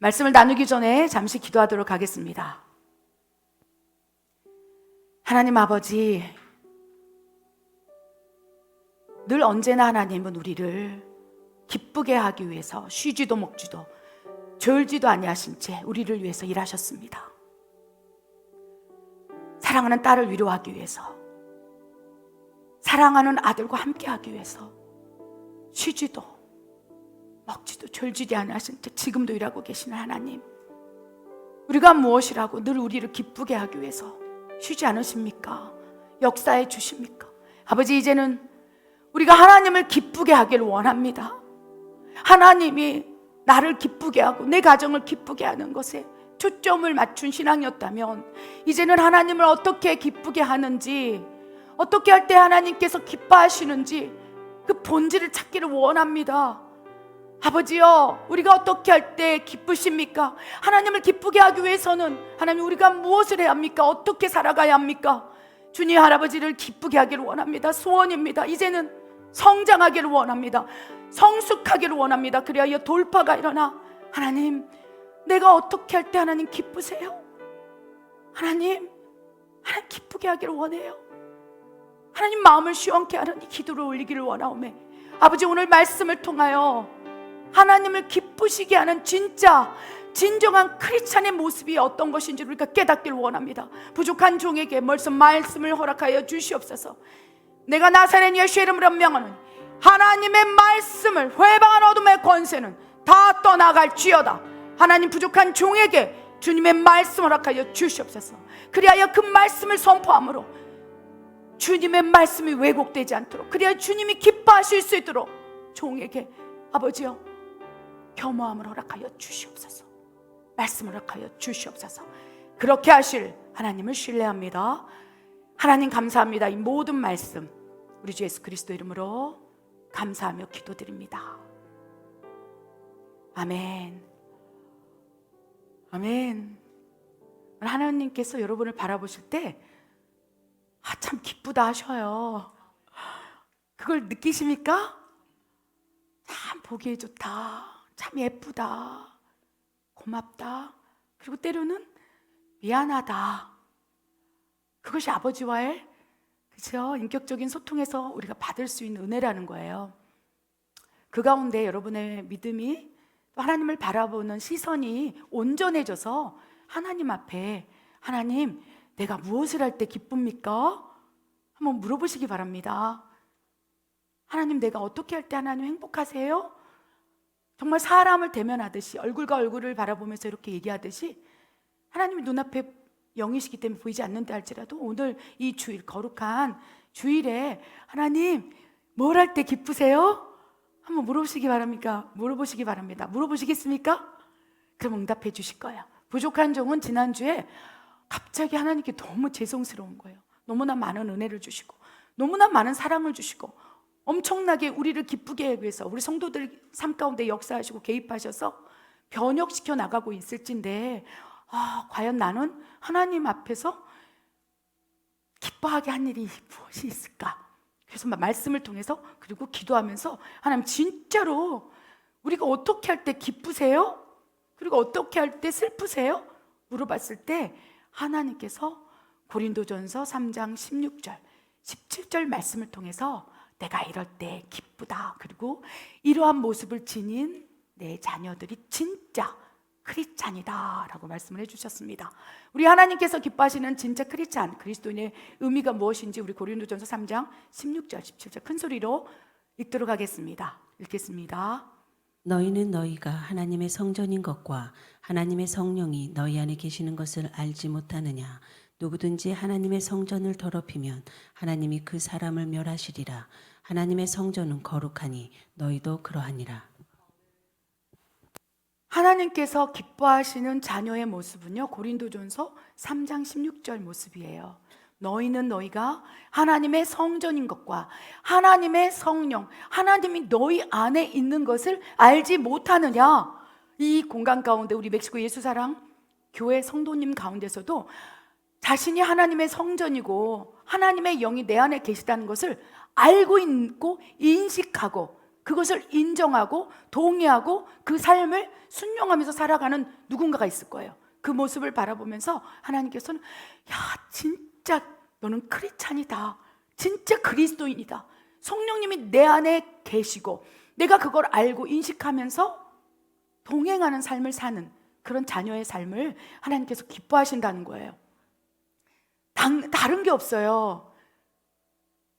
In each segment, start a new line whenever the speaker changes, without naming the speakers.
말씀을 나누기 전에 잠시 기도하도록 하겠습니다. 하나님 아버지, 늘 언제나 하나님은 우리를 기쁘게 하기 위해서 쉬지도 먹지도 졸지도 아니하신 채 우리를 위해서 일하셨습니다. 사랑하는 딸을 위로하기 위해서, 사랑하는 아들과 함께하기 위해서 쉬지도 먹지도 졸지도 아니하신 채 지금도 일하고 계시는 하나님, 우리가 무엇이라고 늘 우리를 기쁘게 하기 위해서 쉬지 않으십니까? 역사해 주십니까? 아버지, 이제는 우리가 하나님을 기쁘게 하기를 원합니다. 하나님이 나를 기쁘게 하고 내 가정을 기쁘게 하는 것에 초점을 맞춘 신앙이었다면, 이제는 하나님을 어떻게 기쁘게 하는지, 어떻게 할 때 하나님께서 기뻐하시는지 그 본질을 찾기를 원합니다. 아버지요, 우리가 어떻게 할 때 기쁘십니까? 하나님을 기쁘게 하기 위해서는 하나님, 우리가 무엇을 해야 합니까? 어떻게 살아가야 합니까? 주님, 할아버지를 기쁘게 하기를 원합니다. 소원입니다. 이제는 성장하기를 원합니다. 성숙하기를 원합니다. 그래야 돌파가 일어나, 하나님, 내가 어떻게 할 때 하나님 기쁘세요? 하나님 기쁘게 하기를 원해요. 하나님 마음을 시원케 하는 이 기도를 올리기를 원하오매, 아버지, 오늘 말씀을 통하여 하나님을 기쁘시게 하는 진정한 크리스찬의 모습이 어떤 것인지 우리가 깨닫기를 원합니다. 부족한 종에게 말씀을 허락하여 주시옵소서. 내가 나사렛 예수의 이름으로 명하노니 하나님의 말씀을 회방한 어둠의 권세는 다 떠나갈지어다. 하나님, 부족한 종에게 주님의 말씀을 허락하여 주시옵소서. 그리하여 그 말씀을 선포함으로 주님의 말씀이 왜곡되지 않도록, 그리하여 주님이 기뻐하실 수 있도록 종에게 아버지여 겸허함을 허락하여 주시옵소서. 말씀을 허락하여 주시옵소서. 그렇게 하실 하나님을 신뢰합니다. 하나님 감사합니다. 이 모든 말씀 우리 주 예수 그리스도 이름으로 감사하며 기도드립니다. 아멘. 아멘. 하나님께서 여러분을 바라보실 때 참 기쁘다 하셔요. 그걸 느끼십니까? 참 보기에 좋다, 참 예쁘다, 고맙다, 그리고 때로는 미안하다. 그것이 아버지와의 그죠? 인격적인 소통에서 우리가 받을 수 있는 은혜라는 거예요. 그 가운데 여러분의 믿음이, 하나님을 바라보는 시선이 온전해져서 하나님 앞에, 하나님, 내가 무엇을 할 때 기쁩니까? 한번 물어보시기 바랍니다. 하나님, 내가 어떻게 할 때 하나님 행복하세요? 정말 사람을 대면하듯이, 얼굴과 얼굴을 바라보면서 이렇게 얘기하듯이, 하나님이 눈앞에 영이시기 때문에 보이지 않는다 할지라도 오늘 이 주일, 거룩한 주일에 하나님, 뭘 할 때 기쁘세요? 한번 물어보시기 바랍니까? 물어보시기 바랍니다. 물어보시겠습니까? 그럼 응답해 주실 거예요. 부족한 종은 지난주에 갑자기 하나님께 너무 죄송스러운 거예요. 너무나 많은 은혜를 주시고 너무나 많은 사랑을 주시고 엄청나게 우리를 기쁘게 하기 위해서 우리 성도들 삶 가운데 역사하시고 개입하셔서 변혁시켜 나가고 있을진데, 과연 나는 하나님 앞에서 기뻐하게 한 일이 무엇이 있을까? 그래서 말씀을 통해서, 그리고 기도하면서, 하나님 진짜로 우리가 어떻게 할 때 기쁘세요? 그리고 어떻게 할 때 슬프세요? 물어봤을 때 하나님께서 고린도전서 3장 16절 17절 말씀을 통해서 내가 이럴 때 기쁘다, 그리고 이러한 모습을 지닌 내 자녀들이 진짜 크리스찬이다 라고 말씀을 해주셨습니다. 우리 하나님께서 기뻐하시는 진짜 크리스찬, 그리스도인의 의미가 무엇인지 우리 고린도전서 3장 16절 17절 큰 소리로 읽도록 하겠습니다. 읽겠습니다.
너희는 너희가 하나님의 성전인 것과 하나님의 성령이 너희 안에 계시는 것을 알지 못하느냐? 누구든지 하나님의 성전을 더럽히면 하나님이 그 사람을 멸하시리라. 하나님의 성전은 거룩하니 너희도 그러하니라.
하나님께서 기뻐하시는 자녀의 모습은요, 고린도전서 3장 16절 모습이에요. 너희는 너희가 하나님의 성전인 것과 하나님의 성령, 하나님이 너희 안에 있는 것을 알지 못하느냐? 이 공간 가운데 우리 멕시코 예수사랑 교회 성도님 가운데서도 자신이 하나님의 성전이고 하나님의 영이 내 안에 계시다는 것을 알고 있고 인식하고 그것을 인정하고 동의하고 그 삶을 순종하면서 살아가는 누군가가 있을 거예요. 그 모습을 바라보면서 하나님께서는 야, 진짜 너는 크리스찬이다. 진짜 그리스도인이다. 성령님이 내 안에 계시고 내가 그걸 알고 인식하면서 동행하는 삶을 사는 그런 자녀의 삶을 하나님께서 기뻐하신다는 거예요. 다른 게 없어요.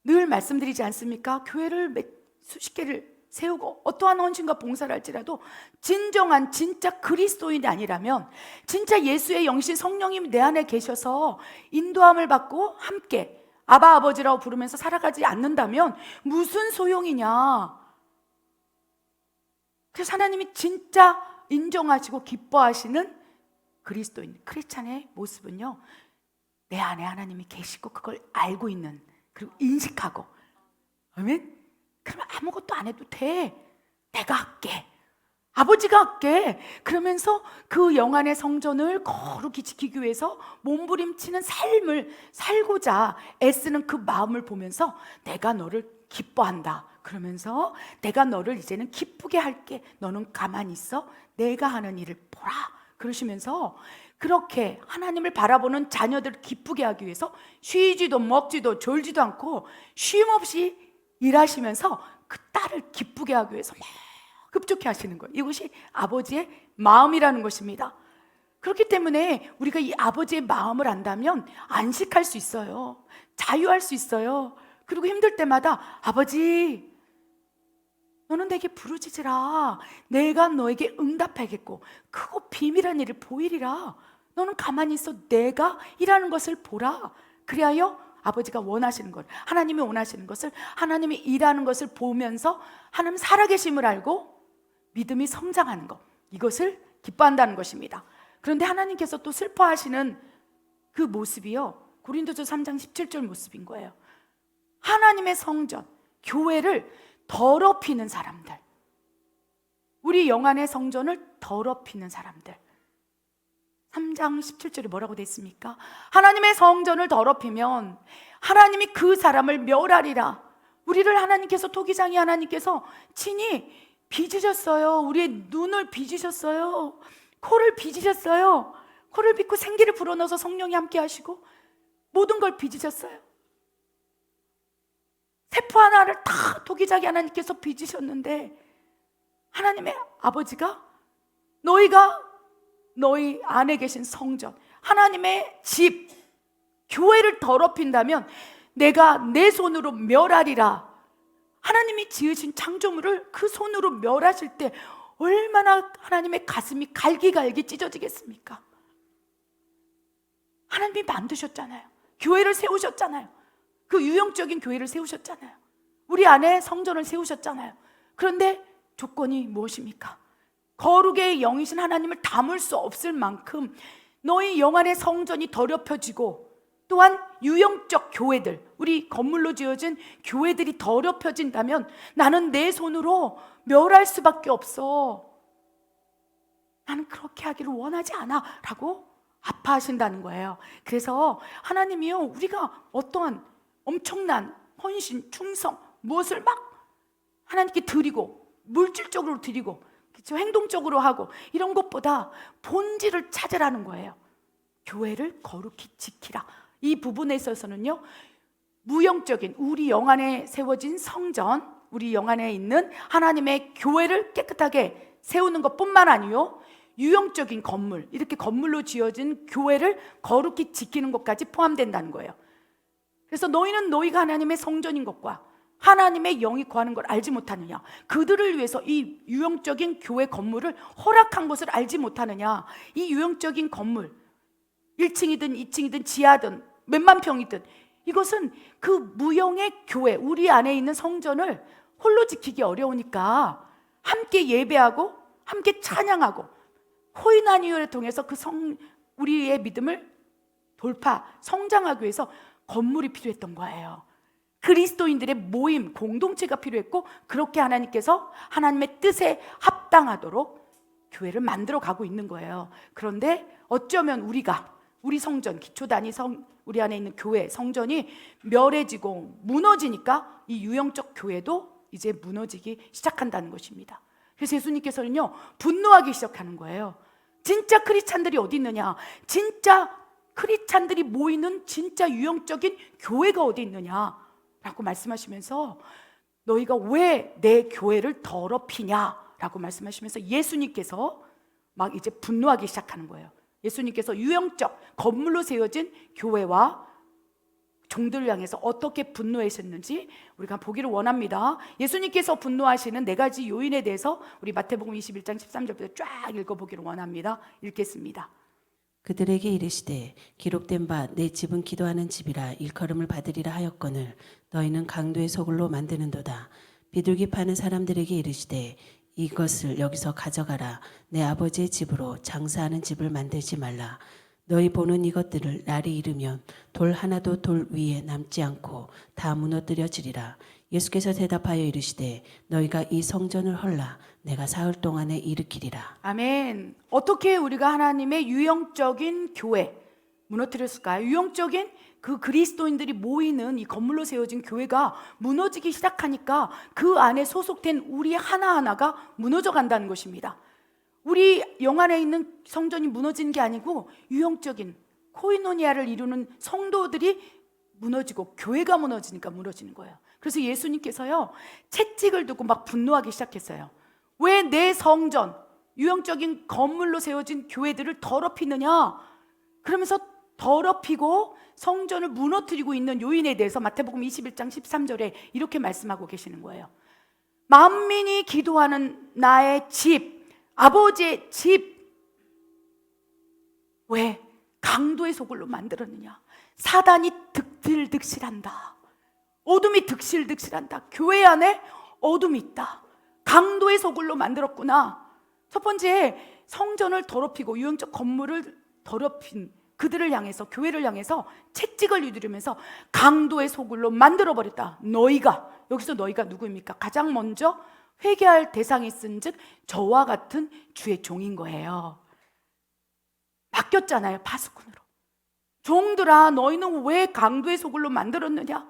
늘 말씀드리지 않습니까? 교회를 수십 개를 세우고 어떠한 헌신과 봉사를 할지라도 진정한 진짜 그리스도인이 아니라면, 진짜 예수의 영신 성령님이 내 안에 계셔서 인도함을 받고 함께 아바 아버지라고 부르면서 살아가지 않는다면 무슨 소용이냐. 그래서 하나님이 진짜 인정하시고 기뻐하시는 그리스도인, 크리스찬의 모습은요, 내 안에 하나님이 계시고 그걸 알고 있는, 그리고 인식하고, 아멘? 그러면 아무것도 안 해도 돼. 내가 할게. 아버지가 할게. 그러면서 그 영안의 성전을 거룩히 지키기 위해서 몸부림치는 삶을 살고자 애쓰는 그 마음을 보면서 내가 너를 기뻐한다. 그러면서 내가 너를 이제는 기쁘게 할게. 너는 가만히 있어. 내가 하는 일을 보라. 그러시면서 그렇게 하나님을 바라보는 자녀들을 기쁘게 하기 위해서 쉬지도 먹지도 졸지도 않고 쉼 없이 일하시면서 그 딸을 기쁘게 하기 위해서 막 급족해 하시는 거예요. 이것이 아버지의 마음이라는 것입니다. 그렇기 때문에 우리가 이 아버지의 마음을 안다면 안식할 수 있어요. 자유할 수 있어요. 그리고 힘들 때마다 아버지, 너는 내게 부르짖으라. 내가 너에게 응답하겠고 크고 비밀한 일을 보이리라. 너는 가만히 있어. 내가 일하는 것을 보라. 그리하여 아버지가 원하시는 것, 하나님이 원하시는 것을, 하나님이 일하는 것을 보면서 하나님 살아계심을 알고 믿음이 성장하는 것, 이것을 기뻐한다는 것입니다. 그런데 하나님께서 또 슬퍼하시는 그 모습이요, 고린도서 3장 17절 모습인 거예요. 하나님의 성전, 교회를 더럽히는 사람들, 우리 영안의 성전을 더럽히는 사람들. 3장 17절에 뭐라고 되어 있습니까? 하나님의 성전을 더럽히면 하나님이 그 사람을 멸하리라. 우리를 하나님께서, 토기장이 하나님께서 친히 빚으셨어요. 우리의 눈을 빚으셨어요. 코를 빚으셨어요. 코를 빚고 생기를 불어넣어서 성령이 함께 하시고 모든 걸 빚으셨어요. 세포 하나를 다 토기장이 하나님께서 빚으셨는데, 하나님의 아버지가 너희가 너희 안에 계신 성전, 하나님의 집, 교회를 더럽힌다면 내가 내 손으로 멸하리라. 하나님이 지으신 창조물을 그 손으로 멸하실 때 얼마나 하나님의 가슴이 갈기갈기 찢어지겠습니까? 하나님이 만드셨잖아요. 교회를 세우셨잖아요. 그 유형적인 교회를 세우셨잖아요. 우리 안에 성전을 세우셨잖아요. 그런데 조건이 무엇입니까? 거룩의 영이신 하나님을 담을 수 없을 만큼 너희 영안의 성전이 더럽혀지고, 또한 유형적 교회들, 우리 건물로 지어진 교회들이 더럽혀진다면 나는 내 손으로 멸할 수밖에 없어. 나는 그렇게 하기를 원하지 않아 라고 아파하신다는 거예요. 그래서 하나님이요, 우리가 어떠한 엄청난 헌신, 충성, 무엇을 막 하나님께 드리고 물질적으로 드리고 그렇죠? 행동적으로 하고 이런 것보다 본질을 찾으라는 거예요. 교회를 거룩히 지키라. 이 부분에 있어서는요, 무형적인 우리 영안에 세워진 성전, 우리 영안에 있는 하나님의 교회를 깨끗하게 세우는 것뿐만 아니요, 유형적인 건물, 이렇게 건물로 지어진 교회를 거룩히 지키는 것까지 포함된다는 거예요. 그래서 너희는 너희가 하나님의 성전인 것과 하나님의 영이 거하는 걸 알지 못하느냐? 그들을 위해서 이 유형적인 교회 건물을 허락한 것을 알지 못하느냐? 이 유형적인 건물, 1층이든 2층이든 지하든 몇만 평이든, 이것은 그 무형의 교회, 우리 안에 있는 성전을 홀로 지키기 어려우니까 함께 예배하고 함께 찬양하고 코인아니오를 통해서 우리의 믿음을 돌파, 성장하기 위해서 건물이 필요했던 거예요. 그리스도인들의 모임, 공동체가 필요했고, 그렇게 하나님께서 하나님의 뜻에 합당하도록 교회를 만들어 가고 있는 거예요. 그런데 어쩌면 우리 성전, 기초단위 우리 안에 있는 교회, 성전이 멸해지고 무너지니까 이 유형적 교회도 이제 무너지기 시작한다는 것입니다. 그래서 예수님께서는요, 분노하기 시작하는 거예요. 진짜 크리스찬들이 어디 있느냐, 진짜 크리스찬들이 모이는 진짜 유형적인 교회가 어디 있느냐라고 말씀하시면서, 너희가 왜 내 교회를 더럽히냐라고 말씀하시면서 예수님께서 막 이제 분노하기 시작하는 거예요. 예수님께서 유형적 건물로 세워진 교회와 종들을 향해서 어떻게 분노하셨는지 우리가 보기를 원합니다. 예수님께서 분노하시는 네 가지 요인에 대해서 우리 마태복음 21장 13절부터 쫙 읽어보기를 원합니다. 읽겠습니다.
그들에게 이르시되 기록된 바 내 집은 기도하는 집이라 일컬음을 받으리라 하였거늘 너희는 강도의 소굴로 만드는도다. 비둘기 파는 사람들에게 이르시되 이것을 여기서 가져가라. 내 아버지의 집으로 장사하는 집을 만들지 말라. 너희 보는 이것들을 날이 이르면 돌 하나도 돌 위에 남지 않고 다 무너뜨려지리라. 예수께서 대답하여 이르시되 너희가 이 성전을 헐라. 내가 사흘 동안에 일으키리라.
아멘. 어떻게 우리가 하나님의 유형적인 교회 무너뜨렸을까요? 유형적인 그 그리스도인들이 모이는 이 건물로 세워진 교회가 무너지기 시작하니까 그 안에 소속된 우리 하나하나가 무너져 간다는 것입니다. 우리 영 안에 있는 성전이 무너지는 게 아니고 유형적인 코이노니아를 이루는 성도들이 무너지고 교회가 무너지니까 무너지는 거예요. 그래서 예수님께서요, 채찍을 두고 막 분노하기 시작했어요. 왜 내 성전, 유형적인 건물로 세워진 교회들을 더럽히느냐? 그러면서 더럽히고 성전을 무너뜨리고 있는 요인에 대해서 마태복음 21장 13절에 이렇게 말씀하고 계시는 거예요. 만민이 기도하는 나의 집, 아버지의 집, 왜 강도의 소굴로 만들었느냐? 사단이 득실득실한다. 어둠이 득실득실한다. 교회 안에 어둠이 있다. 강도의 소굴로 만들었구나. 첫 번째, 성전을 더럽히고 유형적 건물을 더럽힌 그들을 향해서, 교회를 향해서 채찍을 유두르면서 강도의 소굴로 만들어버렸다. 너희가, 여기서 너희가 누구입니까? 가장 먼저 회개할 대상이 있은즉 저와 같은 주의 종인 거예요. 맡겼잖아요, 파수꾼으로. 종들아, 너희는 왜 강도의 소굴로 만들었느냐?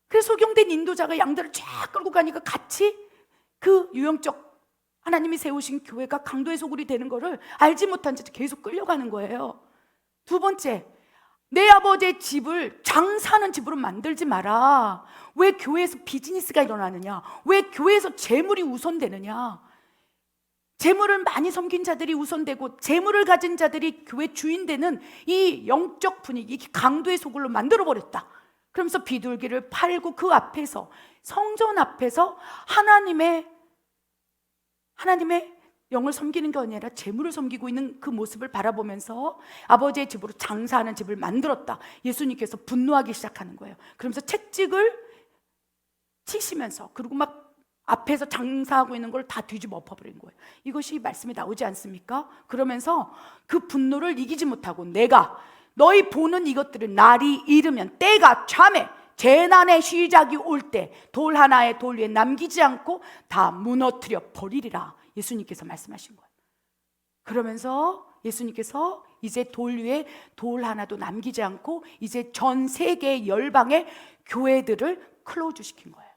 그래서 소경된 인도자가 양들을 쫙 끌고 가니까 같이 그 유형적 하나님이 세우신 교회가 강도의 소굴이 되는 거를 알지 못한 채 계속 끌려가는 거예요. 두 번째, 내 아버지의 집을 장사하는 집으로 만들지 마라. 왜 교회에서 비즈니스가 일어나느냐? 왜 교회에서 재물이 우선되느냐? 재물을 많이 섬긴 자들이 우선되고 재물을 가진 자들이 교회 주인 되는 이 영적 분위기, 강도의 소굴로 만들어버렸다. 그러면서 비둘기를 팔고 그 앞에서, 성전 앞에서 하나님의 영을 섬기는 게 아니라 재물을 섬기고 있는 그 모습을 바라보면서 아버지의 집으로 장사하는 집을 만들었다. 예수님께서 분노하기 시작하는 거예요. 그러면서 채찍을 치시면서, 그리고 막 앞에서 장사하고 있는 걸 다 뒤집어 엎어버린 거예요. 이것이 말씀에 나오지 않습니까? 그러면서 그 분노를 이기지 못하고, 내가 너희 보는 이것들은 날이 이르면, 때가 참에 재난의 시작이 올 때 돌 하나에 돌 위에 남기지 않고 다 무너뜨려 버리리라. 예수님께서 말씀하신 거예요. 그러면서 예수님께서 이제 돌 위에 돌 하나도 남기지 않고 이제 전 세계 열방의 교회들을 클로즈 시킨 거예요.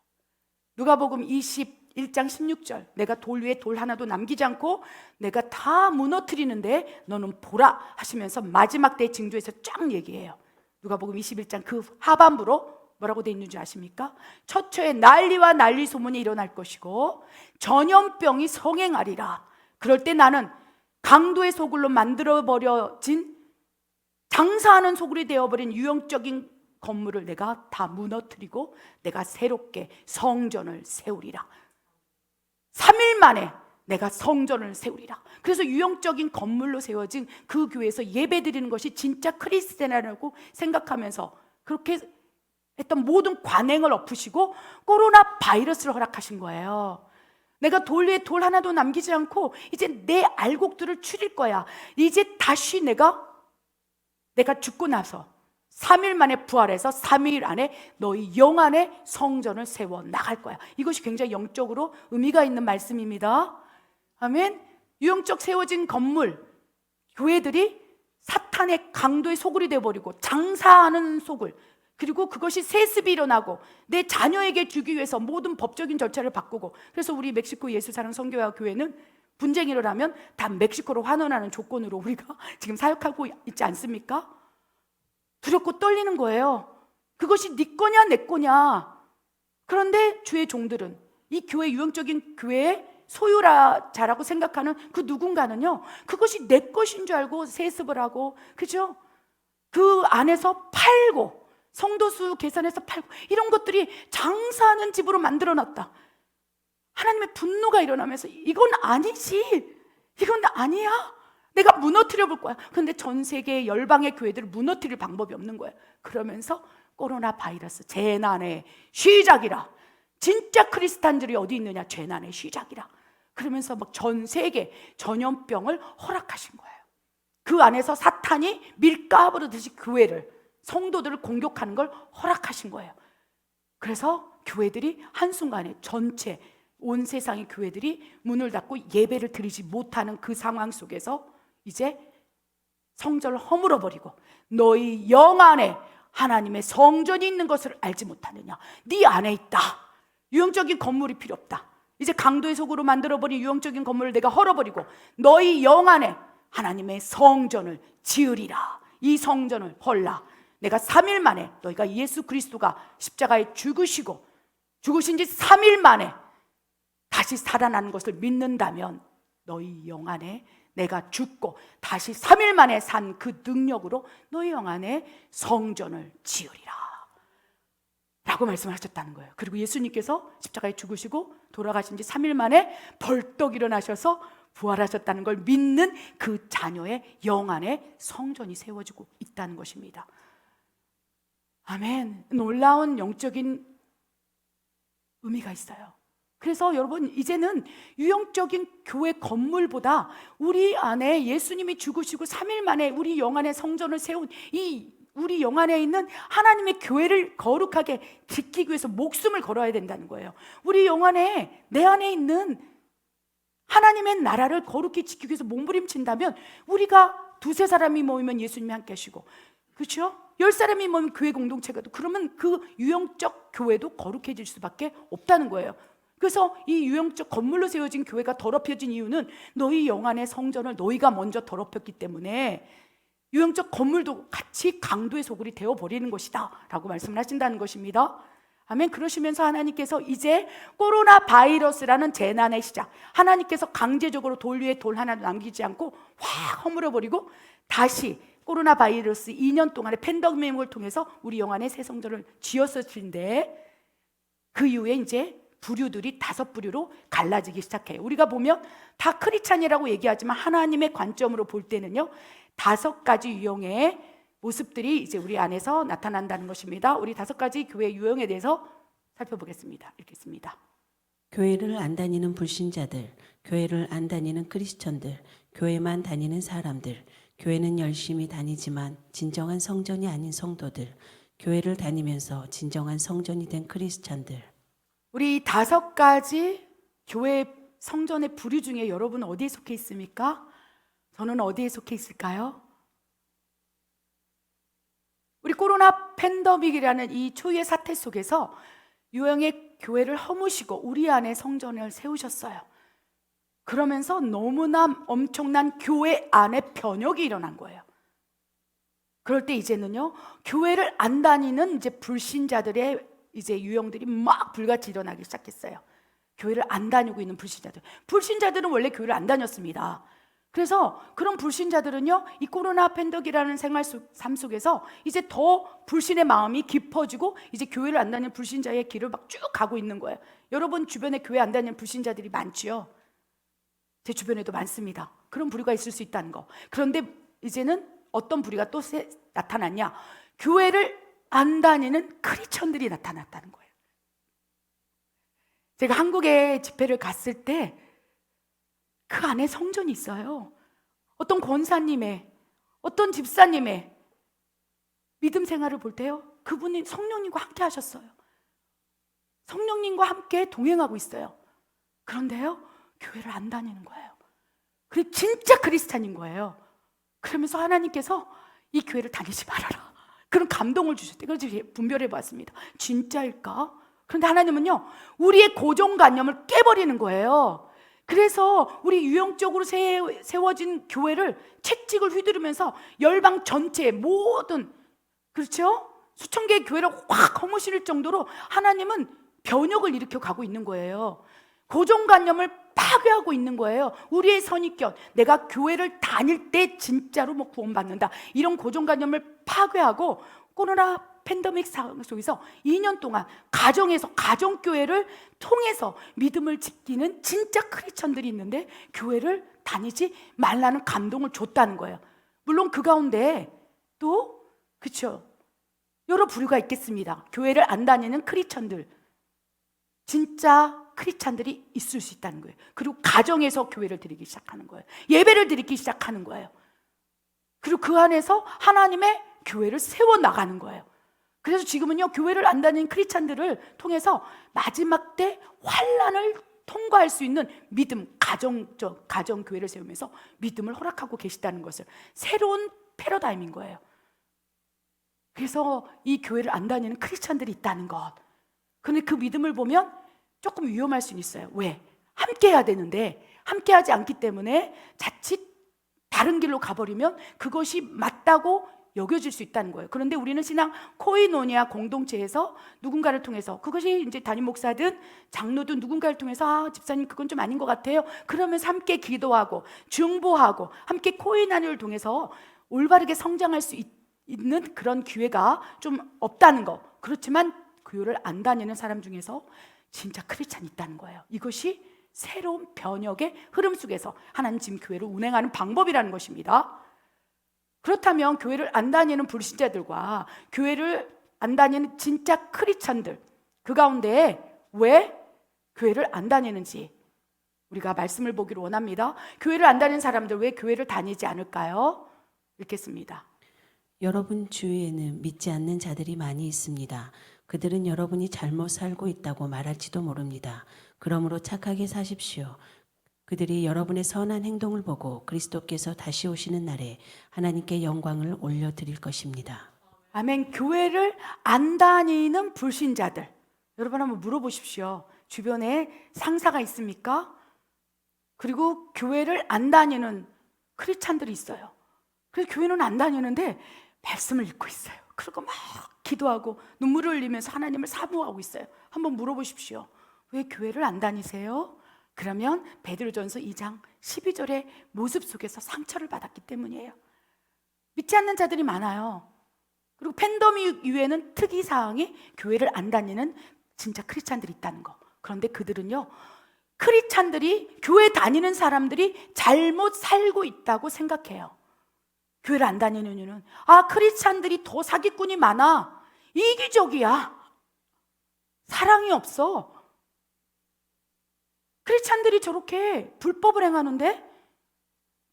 누가복음 21장 16절, 내가 돌 위에 돌 하나도 남기지 않고 내가 다 무너뜨리는데 너는 보라 하시면서 마지막 때의 징조에서 쫙 얘기해요. 누가복음 21장 그 하반부로 뭐라고 돼 있는 줄 아십니까? 처처에 난리와 난리 소문이 일어날 것이고 전염병이 성행하리라. 그럴 때 나는 강도의 소굴로 만들어버려진, 장사하는 소굴이 되어버린 유형적인 건물을 내가 다 무너뜨리고 내가 새롭게 성전을 세우리라. 3일 만에 내가 성전을 세우리라. 그래서 유형적인 건물로 세워진 그 교회에서 예배드리는 것이 진짜 크리스찬이라고 생각하면서 그렇게 했던 모든 관행을 엎으시고 코로나 바이러스를 허락하신 거예요. 내가 돌 위에 돌 하나도 남기지 않고 이제 내 알곡들을 추릴 거야. 이제 다시 내가 죽고 나서 3일 만에 부활해서 3일 안에 너희 영 안에 성전을 세워 나갈 거야. 이것이 굉장히 영적으로 의미가 있는 말씀입니다. 아멘. 유형적 세워진 건물, 교회들이 사탄의 강도의 소굴이 되어버리고 장사하는 소굴, 그리고 그것이 세습이 일어나고 내 자녀에게 주기 위해서 모든 법적인 절차를 바꾸고, 그래서 우리 멕시코 예수사랑 선교회 교회는 분쟁이 일어나면 다 멕시코로 환원하는 조건으로 우리가 지금 사역하고 있지 않습니까? 두렵고 떨리는 거예요. 그것이 네 거냐 내 거냐. 그런데 주의 종들은 이 교회, 유형적인 교회의 소유자라고 생각하는 그 누군가는요, 그것이 내 것인 줄 알고 세습을 하고, 그죠? 그 안에서 팔고, 성도수 계산해서 팔고, 이런 것들이 장사하는 집으로 만들어놨다. 하나님의 분노가 일어나면서 이건 아니지, 이건 아니야, 내가 무너뜨려 볼 거야. 그런데 전 세계 열방의 교회들을 무너뜨릴 방법이 없는 거예요. 그러면서 코로나 바이러스 재난의 시작이라, 진짜 크리스찬들이 어디 있느냐, 재난의 시작이라, 그러면서 막 전 세계 전염병을 허락하신 거예요. 그 안에서 사탄이 밀가부르듯이 교회를, 성도들을 공격하는 걸 허락하신 거예요. 그래서 교회들이 한순간에 전체 온 세상의 교회들이 문을 닫고 예배를 드리지 못하는 그 상황 속에서 이제 성전을 허물어 버리고, 너희 영 안에 하나님의 성전이 있는 것을 알지 못하느냐, 네 안에 있다. 유형적인 건물이 필요 없다. 이제 강도의 속으로 만들어버린 유형적인 건물을 내가 헐어버리고 너희 영 안에 하나님의 성전을 지으리라. 이 성전을 헐라. 내가 3일 만에, 너희가 예수 그리스도가 십자가에 죽으시고 죽으신 지 3일 만에 다시 살아나는 것을 믿는다면 너희 영 안에 내가 죽고 다시 3일 만에 산 그 능력으로 너희 영 안에 성전을 지으리라 라고 말씀하셨다는 거예요. 그리고 예수님께서 십자가에 죽으시고 돌아가신 지 3일 만에 벌떡 일어나셔서 부활하셨다는 걸 믿는 그 자녀의 영 안에 성전이 세워지고 있다는 것입니다. 아멘. 놀라운 영적인 의미가 있어요. 그래서 여러분, 이제는 유형적인 교회 건물보다 우리 안에 예수님이 죽으시고 3일 만에 우리 영 안에 성전을 세운 이 우리 영 안에 있는 하나님의 교회를 거룩하게 지키기 위해서 목숨을 걸어야 된다는 거예요. 우리 영 안에, 내 안에 있는 하나님의 나라를 거룩히 지키기 위해서 몸부림친다면, 우리가 2-3 사람이 모이면 예수님이 함께 하시고, 그렇죠? 10 사람이 모이면 교회 공동체가, 그러면 그 유형적 교회도 거룩해질 수밖에 없다는 거예요. 그래서 이 유형적 건물로 세워진 교회가 더럽혀진 이유는 너희 영 안의 성전을 너희가 먼저 더럽혔기 때문에 유형적 건물도 같이 강도의 소굴이 되어버리는 것이다 라고 말씀을 하신다는 것입니다. 아멘. 그러시면서 하나님께서 이제 코로나 바이러스라는 재난의 시작, 하나님께서 강제적으로 돌 위에 돌 하나 남기지 않고 확 허물어버리고 다시 코로나 바이러스 2년 동안의 팬데믹을 통해서 우리 영 안에 새 성전을 지었었는데, 그 이후에 이제 부류들이 5부류로 갈라지기 시작해요. 우리가 보면 다 크리스찬이라고 얘기하지만 하나님의 관점으로 볼 때는요, 5가지 유형의 모습들이 이제 우리 안에서 나타난다는 것입니다. 우리 5가지 교회 유형에 대해서 살펴보겠습니다. 읽겠습니다.
교회를 안 다니는 불신자들, 교회를 안 다니는 크리스천들, 교회만 다니는 사람들, 교회는 열심히 다니지만 진정한 성전이 아닌 성도들, 교회를 다니면서 진정한 성전이 된 크리스천들.
우리 5가지 교회 성전의 부류 중에 여러분은 어디에 속해 있습니까? 저는 어디에 속해 있을까요? 우리 코로나 팬데믹이라는 이 초유의 사태 속에서 유형의 교회를 허무시고 우리 안에 성전을 세우셨어요. 그러면서 너무나 엄청난 교회 안에 변혁이 일어난 거예요. 그럴 때 이제는요, 교회를 안 다니는 이제 불신자들의 이제 유형들이 막 불같이 일어나기 시작했어요. 교회를 안 다니고 있는 불신자들. 불신자들은 원래 교회를 안 다녔습니다. 그래서 그런 불신자들은요, 이 코로나 팬데믹이라는 삶 속에서 이제 더 불신의 마음이 깊어지고 이제 교회를 안 다니는 불신자의 길을 막 쭉 가고 있는 거예요. 여러분 주변에 교회 안 다니는 불신자들이 많지요. 제 주변에도 많습니다. 그런 부류가 있을 수 있다는 거. 그런데 이제는 어떤 부류가 또 나타났냐? 교회를 안 다니는 크리스천들이 나타났다는 거예요. 제가 한국에 집회를 갔을 때 그 안에 성전이 있어요. 어떤 권사님의, 어떤 집사님의 믿음 생활을 볼 때요, 그분이 성령님과 함께 하셨어요. 성령님과 함께 동행하고 있어요. 그런데요, 교회를 안 다니는 거예요. 그리고 진짜 크리스찬인 거예요. 그러면서 하나님께서 이 교회를 다니지 말아라, 그런 감동을 주셨대요. 그래서 분별해 봤습니다. 진짜일까? 그런데 하나님은요, 우리의 고정관념을 깨버리는 거예요. 그래서 우리 유형적으로 세워진 교회를 채찍을 휘두르면서 열방 전체의 모든, 그렇죠? 수천 개의 교회를 확 허무실 정도로 하나님은 변혁을 일으켜 가고 있는 거예요. 고정관념을 파괴하고 있는 거예요. 우리의 선입견, 내가 교회를 다닐 때 진짜로 뭐 구원받는다, 이런 고정관념을 파괴하고 코로나 팬데믹 상황 속에서 2년 동안 가정에서, 가정교회를 통해서 믿음을 지키는 진짜 크리스천들이 있는데 교회를 다니지 말라는 감동을 줬다는 거예요. 물론 그 가운데 또, 그렇죠, 여러 부류가 있겠습니다. 교회를 안 다니는 크리스천들, 진짜 크리스찬들이 있을 수 있다는 거예요. 그리고 가정에서 교회를 드리기 시작하는 거예요. 예배를 드리기 시작하는 거예요. 그리고 그 안에서 하나님의 교회를 세워나가는 거예요. 그래서 지금은요, 교회를 안 다니는 크리스찬들을 통해서 마지막 때 환난을 통과할 수 있는 믿음, 가정 교회를 세우면서 믿음을 허락하고 계시다는 것을, 새로운 패러다임인 거예요. 그래서 이 교회를 안 다니는 크리스찬들이 있다는 것. 그런데 그 믿음을 보면 조금 위험할 수는 있어요. 왜? 함께 해야 되는데 함께 하지 않기 때문에 자칫 다른 길로 가버리면 그것이 맞다고 여겨질 수 있다는 거예요. 그런데 우리는 신앙 코이노니아 공동체에서 누군가를 통해서, 그것이 이제 담임 목사든 장로든 누군가를 통해서 집사님 그건 좀 아닌 것 같아요, 그러면서 함께 기도하고 중보하고 함께 코이노니아를 통해서 올바르게 성장할 수 있는 그런 기회가 좀 없다는 거. 그렇지만 교회를 안 다니는 사람 중에서 진짜 크리스찬이 있다는 거예요. 이것이 새로운 변혁의 흐름 속에서 하나님 지금 교회를 운행하는 방법이라는 것입니다. 그렇다면 교회를 안 다니는 불신자들과 교회를 안 다니는 진짜 크리스찬들, 그 가운데 왜 교회를 안 다니는지 우리가 말씀을 보기를 원합니다. 교회를 안 다니는 사람들 왜 교회를 다니지 않을까요? 읽겠습니다.
여러분 주위에는 믿지 않는 자들이 많이 있습니다. 그들은 여러분이 잘못 살고 있다고 말할지도 모릅니다. 그러므로 착하게 사십시오. 그들이 여러분의 선한 행동을 보고 그리스도께서 다시 오시는 날에 하나님께 영광을 올려드릴 것입니다.
아멘. 교회를 안 다니는 불신자들, 여러분 한번 물어보십시오. 주변에 상사가 있습니까? 그리고 교회를 안 다니는 크리스찬들이 있어요. 그래서 교회는 안 다니는데 말씀을 읽고 있어요. 그리고 막 기도하고 눈물을 흘리면서 하나님을 사모하고 있어요. 한번 물어보십시오. 왜 교회를 안 다니세요? 그러면 베드로전서 2장 12절의 모습 속에서 상처를 받았기 때문이에요. 믿지 않는 자들이 많아요. 그리고 팬데믹 이후에는 특이사항이 교회를 안 다니는 진짜 크리스찬들이 있다는 거. 그런데 그들은요, 크리스찬들이, 교회 다니는 사람들이 잘못 살고 있다고 생각해요. 교회를 안 다니는 이유는, 크리스찬들이 더 사기꾼이 많아, 이기적이야, 사랑이 없어, 크리스찬들이 저렇게 불법을 행하는데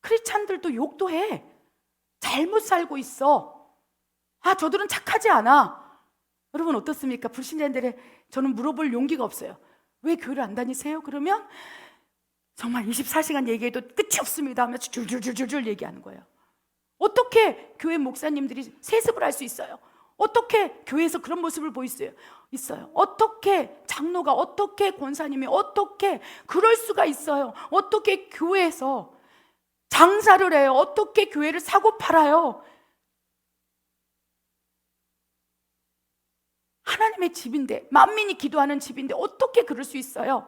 크리스찬들도 욕도 해, 잘못 살고 있어, 저들은 착하지 않아. 여러분 어떻습니까? 불신자들의, 저는 물어볼 용기가 없어요. 왜 교회를 안 다니세요? 그러면 정말 24시간 얘기해도 끝이 없습니다 하면서 줄줄줄줄 얘기하는 거예요. 어떻게 교회 목사님들이 세습을 할 수 있어요? 어떻게 교회에서 그런 모습을 있어요? 어떻게 장로가, 어떻게 권사님이 어떻게 그럴 수가 있어요? 어떻게 교회에서 장사를 해요? 어떻게 교회를 사고 팔아요? 하나님의 집인데, 만민이 기도하는 집인데 어떻게 그럴 수 있어요?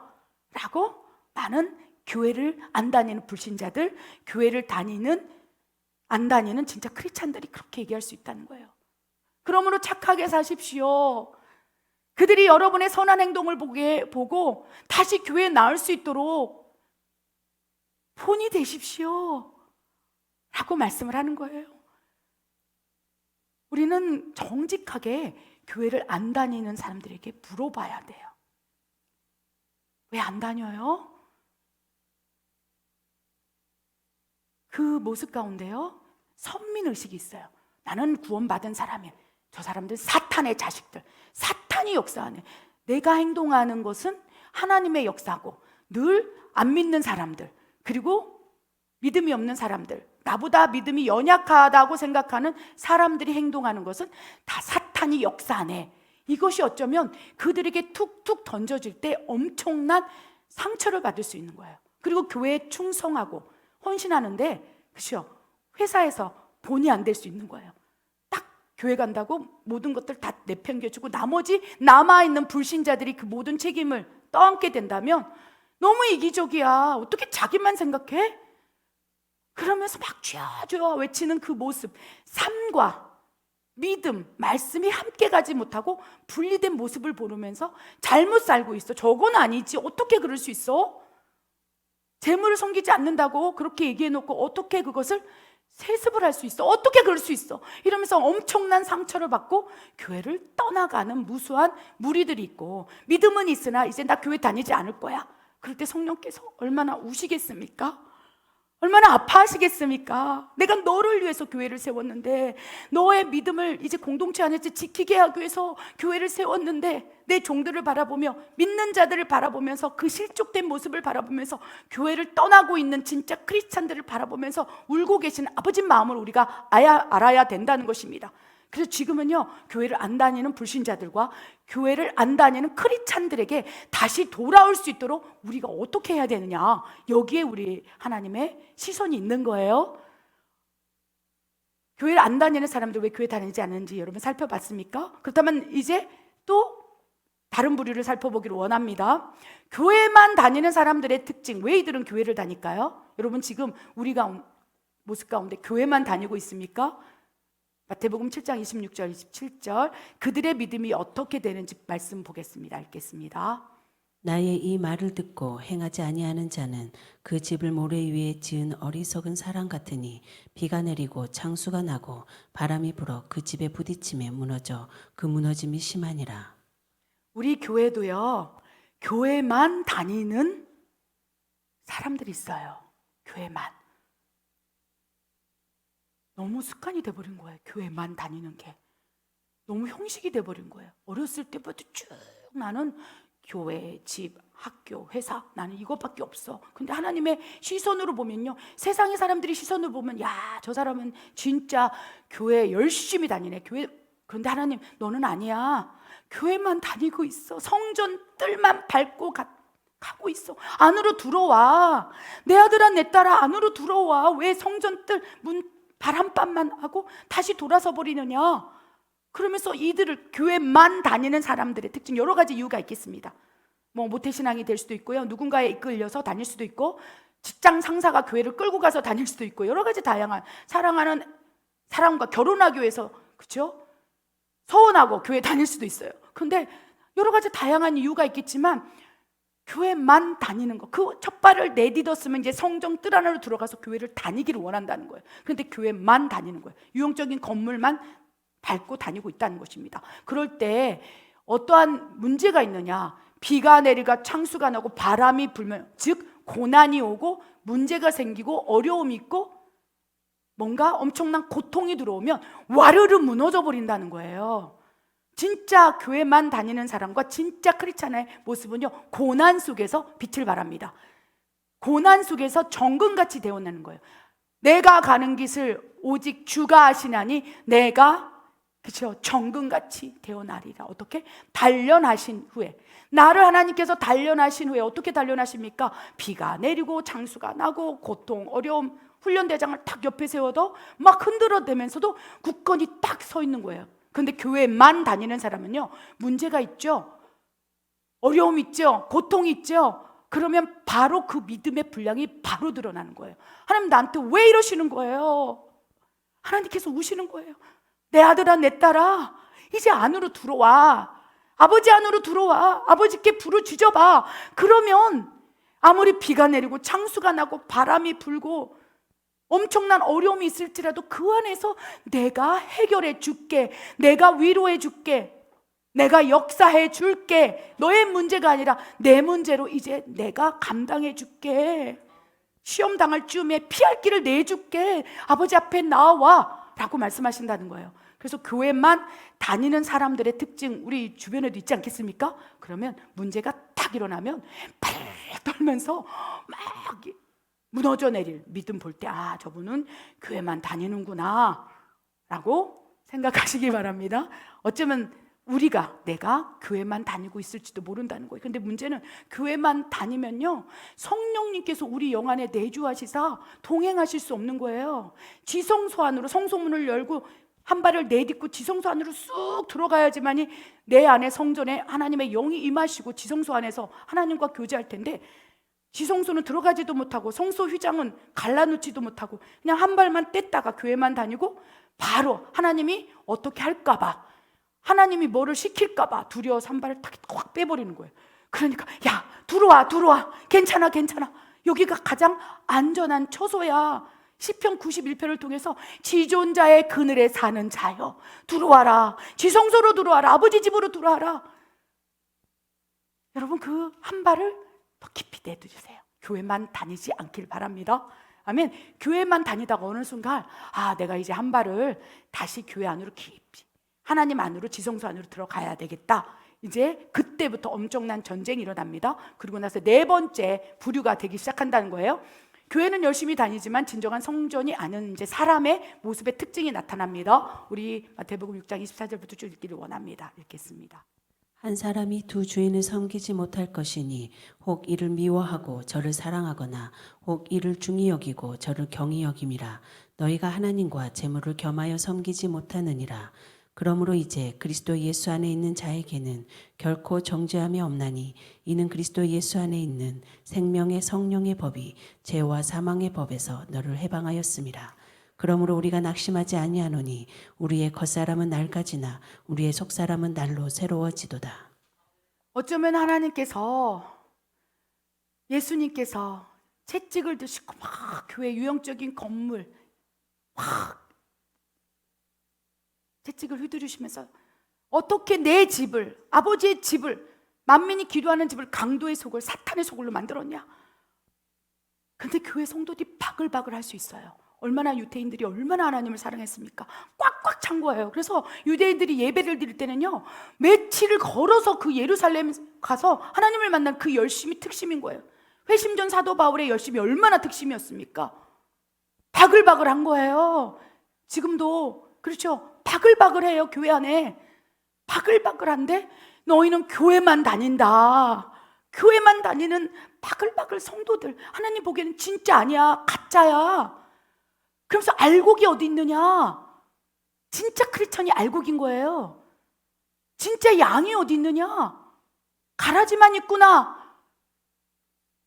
라고 많은 교회를 안 다니는 불신자들, 교회를 안 다니는 진짜 크리스찬들이 그렇게 얘기할 수 있다는 거예요. 그러므로 착하게 사십시오. 그들이 여러분의 선한 행동을 보고 다시 교회에 나올 수 있도록 본이 되십시오 라고 말씀을 하는 거예요. 우리는 정직하게 교회를 안 다니는 사람들에게 물어봐야 돼요. 왜 안 다녀요? 그 모습 가운데요, 선민의식이 있어요. 나는 구원받은 사람이야. 저 사람들 사탄의 자식들, 사탄이 역사하네. 내가 행동하는 것은 하나님의 역사고, 늘 안 믿는 사람들, 그리고 믿음이 없는 사람들, 나보다 믿음이 연약하다고 생각하는 사람들이 행동하는 것은 다 사탄이 역사하네. 이것이 어쩌면 그들에게 툭툭 던져질 때 엄청난 상처를 받을 수 있는 거예요. 그리고 교회에 충성하고 헌신하는데, 그렇죠? 회사에서 본이 안 될 수 있는 거예요. 딱 교회 간다고 모든 것들 다 내팽겨주고 나머지 남아있는 불신자들이 그 모든 책임을 떠안게 된다면 너무 이기적이야. 어떻게 자기만 생각해? 그러면서 막 주여 주여 외치는 그 모습, 삶과 믿음, 말씀이 함께 가지 못하고 분리된 모습을 보면서 잘못 살고 있어. 저건 아니지. 어떻게 그럴 수 있어? 재물을 섬기지 않는다고 그렇게 얘기해놓고 어떻게 그것을 세습을 할 수 있어? 어떻게 그럴 수 있어? 이러면서 엄청난 상처를 받고 교회를 떠나가는 무수한 무리들이 있고, 믿음은 있으나 이제 나 교회 다니지 않을 거야. 그럴 때 성령께서 얼마나 우시겠습니까? 얼마나 아파하시겠습니까? 내가 너를 위해서 교회를 세웠는데, 너의 믿음을 이제 공동체 안에서 지키게 하기 위해서 교회를 세웠는데, 내 종들을 바라보며 믿는 자들을 바라보면서 그 실족된 모습을 바라보면서 교회를 떠나고 있는 진짜 크리스찬들을 바라보면서 울고 계신 아버지 마음을 우리가 알아야 된다는 것입니다. 그래서 지금은요, 교회를 안 다니는 불신자들과 교회를 안 다니는 크리스찬들에게 다시 돌아올 수 있도록 우리가 어떻게 해야 되느냐, 여기에 우리 하나님의 시선이 있는 거예요. 교회를 안 다니는 사람들 왜 교회 다니지 않는지 여러분 살펴봤습니까? 그렇다면 이제 또 다른 부류를 살펴보기를 원합니다. 교회만 다니는 사람들의 특징, 왜 이들은 교회를 다닐까요? 여러분 지금 우리가 모습 가운데 교회만 다니고 있습니까? 마태복음 7장 26절 27절 그들의 믿음이 어떻게 되는지 말씀 보겠습니다. 읽겠습니다.
나의 이 말을 듣고 행하지 아니하는 자는 그 집을 모래 위에 지은 어리석은 사람 같으니 비가 내리고 창수가 나고 바람이 불어 그 집에 부딪힘에 무너져 그 무너짐이 심하니라.
우리 교회도요, 교회만 다니는 사람들이 있어요. 교회만. 너무 습관이 돼버린 거예요. 교회만 다니는 게 너무 형식이 돼버린 거예요. 어렸을 때부터 쭉 나는 교회, 집, 학교, 회사, 나는 이것밖에 없어. 근데 하나님의 시선으로 보면요, 세상의 사람들이 시선으로 보면 야, 저 사람은 진짜 교회 열심히 다니네. 교회. 그런데 하나님, 너는 아니야. 교회만 다니고 있어. 성전 뜰만 밟고 가고 있어. 안으로 들어와. 내 아들아 내 딸아 안으로 들어와. 왜 성전 뜰 문 바람밤만 하고 다시 돌아서 버리느냐. 그러면서 이들을, 교회만 다니는 사람들의 특징, 여러 가지 이유가 있겠습니다. 뭐 모태신앙이 될 수도 있고요, 누군가에 이끌려서 다닐 수도 있고, 직장 상사가 교회를 끌고 가서 다닐 수도 있고, 여러 가지 다양한, 사랑하는 사람과 결혼하기 위해서, 그렇죠? 서운하고 교회 다닐 수도 있어요. 근데 여러 가지 다양한 이유가 있겠지만 교회만 다니는 거, 그 첫 발을 내딛었으면 이제 성정 뜰 안으로 들어가서 교회를 다니기를 원한다는 거예요. 그런데 교회만 다니는 거예요. 유형적인 건물만 밟고 다니고 있다는 것입니다. 그럴 때 어떠한 문제가 있느냐, 비가 내리고 창수가 나고 바람이 불면, 즉 고난이 오고 문제가 생기고 어려움이 있고 뭔가 엄청난 고통이 들어오면 와르르 무너져 버린다는 거예요. 진짜 교회만 다니는 사람과 진짜 크리스찬의 모습은요, 고난 속에서 빛을 발합니다. 고난 속에서 정금같이 되어나는 거예요. 내가 가는 길을 오직 주가 아시나니 내가, 그렇죠, 정금같이 되어나리라. 어떻게? 단련하신 후에, 나를 하나님께서 단련하신 후에 어떻게 단련하십니까? 비가 내리고 장수가 나고 고통, 어려움, 훈련대장을 딱 옆에 세워도 막 흔들어대면서도 굳건히 딱 서 있는 거예요. 근데 교회만 다니는 사람은요, 문제가 있죠, 어려움 있죠, 고통이 있죠. 그러면 바로 그 믿음의 분량이 바로 드러나는 거예요. 하나님 나한테 왜 이러시는 거예요? 하나님께서 우시는 거예요. 내 아들아 내 딸아 이제 안으로 들어와. 아버지 안으로 들어와. 아버지께 부르짖어봐. 그러면 아무리 비가 내리고 창수가 나고 바람이 불고 엄청난 어려움이 있을지라도 그 안에서 내가 해결해 줄게. 내가 위로해 줄게. 내가 역사해 줄게. 너의 문제가 아니라 내 문제로 이제 내가 감당해 줄게. 시험 당할 즈음에 피할 길을 내줄게. 아버지 앞에 나와 라고 말씀하신다는 거예요. 그래서 교회만 다니는 사람들의 특징, 우리 주변에도 있지 않겠습니까? 그러면 문제가 딱 일어나면 발락 떨면서 막 무너져 내릴 믿음 볼 때 아, 저분은 교회만 다니는구나 라고 생각하시기 바랍니다. 어쩌면 내가 교회만 다니고 있을지도 모른다는 거예요. 근데 문제는 교회만 다니면요, 성령님께서 우리 영 안에 내주하시사 동행하실 수 없는 거예요. 지성소 안으로 성소문을 열고 한 발을 내딛고 지성소 안으로 쑥 들어가야지만이 내 안에 성전에 하나님의 영이 임하시고 지성소 안에서 하나님과 교제할 텐데, 지성소는 들어가지도 못하고 성소 휘장은 갈라놓지도 못하고 그냥 한 발만 뗐다가 교회만 다니고 바로 하나님이 어떻게 할까봐, 하나님이 뭐를 시킬까봐 두려워서 한 발을 탁 빼버리는 거예요. 그러니까 야, 들어와 괜찮아 여기가 가장 안전한 처소야. 시편 91편을 통해서 지존자의 그늘에 사는 자여 들어와라, 지성소로 들어와라, 아버지 집으로 들어와라. 여러분, 그 한 발을 더 깊이 내두세요. 교회만 다니지 않길 바랍니다. 아멘. 교회만 다니다가 어느 순간 아, 내가 이제 한 발을 다시 교회 안으로 깊이, 하나님 안으로, 지성소 안으로 들어가야 되겠다. 이제 그때부터 엄청난 전쟁이 일어납니다. 그리고 나서 네 번째 부류가 되기 시작한다는 거예요. 교회는 열심히 다니지만 진정한 성전이 아닌 이제 사람의 모습의 특징이 나타납니다. 우리 마태복음 6장 24절부터 쭉 읽기를 원합니다. 읽겠습니다.
한 사람이 두 주인을 섬기지 못할 것이니 혹 이를 미워하고 저를 사랑하거나 혹 이를 중히 여기고 저를 경히 여김이라. 너희가 하나님과 재물을 겸하여 섬기지 못하느니라. 그러므로 이제 그리스도 예수 안에 있는 자에게는 결코 정죄함이 없나니 이는 그리스도 예수 안에 있는 생명의 성령의 법이 죄와 사망의 법에서 너를 해방하였음이라. 그러므로 우리가 낙심하지 아니하노니 우리의 겉사람은 낡아지나 우리의 속사람은 날로 새로워지도다.
어쩌면 하나님께서, 예수님께서 채찍을 드시고 막 교회 유형적인 건물 막 채찍을 휘두르시면서 어떻게 내 집을, 아버지의 집을, 만민이 기도하는 집을 강도의 소굴, 사탄의 소굴로 만들었냐. 근데 교회 성도들이 바글바글 할 수 있어요. 얼마나 유대인들이 얼마나 하나님을 사랑했습니까? 꽉꽉 찬 거예요. 그래서 유대인들이 예배를 드릴 때는요, 며칠을 걸어서 그 예루살렘 가서 하나님을 만난 그 열심이 특심인 거예요. 회심전 사도 바울의 열심이 얼마나 특심이었습니까? 바글바글한 거예요. 지금도 그렇죠. 바글바글해요. 교회 안에 바글바글한데 너희는 교회만 다닌다. 교회만 다니는 바글바글 성도들, 하나님 보기에는 진짜 아니야, 가짜야. 그러면서 알곡이 어디 있느냐? 진짜 크리스천이 알곡인 거예요. 진짜 양이 어디 있느냐? 가라지만 있구나.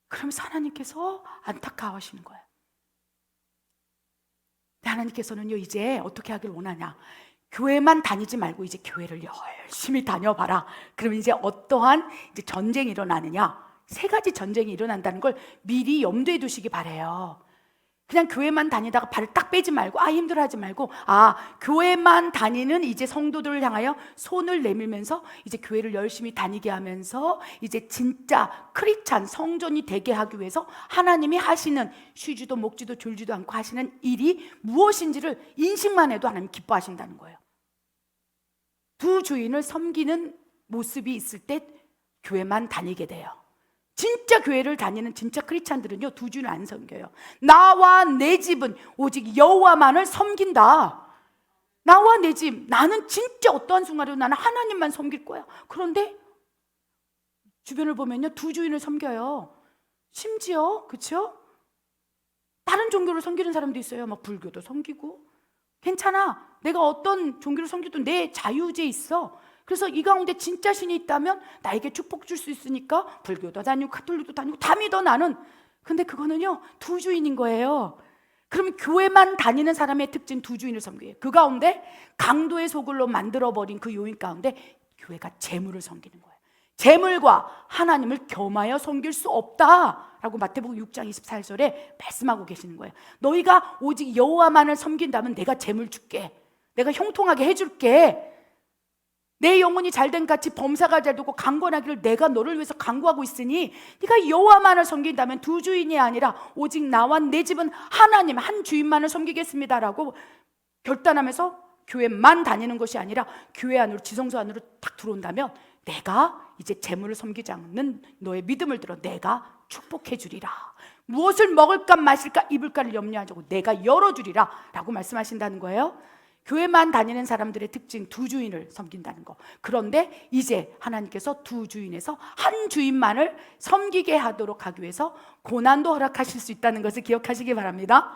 그러면서 하나님께서 안타까워하시는 거예요. 하나님께서는요, 이제 어떻게 하길 원하냐? 교회만 다니지 말고 이제 교회를 열심히 다녀봐라. 그러면 이제 어떠한 이제 전쟁이 일어나느냐? 세 가지 전쟁이 일어난다는 걸 미리 염두에 두시기 바래요. 그냥 교회만 다니다가 발을 딱 빼지 말고 힘들어하지 말고 교회만 다니는 이제 성도들을 향하여 손을 내밀면서 이제 교회를 열심히 다니게 하면서 이제 진짜 크리스찬 성전이 되게 하기 위해서 하나님이 하시는, 쉬지도 먹지도 졸지도 않고 하시는 일이 무엇인지를 인식만 해도 하나님 기뻐하신다는 거예요. 두 주인을 섬기는 모습이 있을 때 교회만 다니게 돼요. 진짜 교회를 다니는 진짜 크리스찬들은요, 두 주인을 안 섬겨요. 나와 내 집은 오직 여호와만을 섬긴다. 나와 내 집, 나는 진짜 어떠한 순간에도 나는 하나님만 섬길 거야. 그런데 주변을 보면요, 두 주인을 섬겨요. 심지어 그렇죠? 다른 종교를 섬기는 사람도 있어요. 막 불교도 섬기고. 괜찮아, 내가 어떤 종교를 섬기도 내 자유의지에 있어. 그래서 이 가운데 진짜 신이 있다면 나에게 축복 줄 수 있으니까 불교도 다니고 가톨릭도 다니고 다 믿어 나는. 근데 그거는요, 두 주인인 거예요. 그럼 교회만 다니는 사람의 특징, 두 주인을 섬겨요. 그 가운데 강도의 소굴로 만들어버린 그 요인 가운데 교회가 재물을 섬기는 거예요. 재물과 하나님을 겸하여 섬길 수 없다라고 마태복음 6장 24절에 말씀하고 계시는 거예요. 너희가 오직 여호와만을 섬긴다면 내가 재물 줄게, 내가 형통하게 해줄게, 내 영혼이 잘된 같이 범사가 잘 되고 강건하기를 내가 너를 위해서 간구하고 있으니 네가 여호와만을 섬긴다면 두 주인이 아니라 오직 나와 내 집은 하나님 한 주인만을 섬기겠습니다라고 결단하면서 교회만 다니는 것이 아니라 교회 안으로, 지성소 안으로 딱 들어온다면 내가 이제 재물을 섬기지 않는 너의 믿음을 들어 내가 축복해 주리라. 무엇을 먹을까 마실까 입을까를 염려하지 말고 내가 열어주리라 라고 말씀하신다는 거예요. 교회만 다니는 사람들의 특징, 두 주인을 섬긴다는 거. 그런데 이제 하나님께서 두 주인에서 한 주인만을 섬기게 하도록 하기 위해서 고난도 허락하실 수 있다는 것을 기억하시기 바랍니다.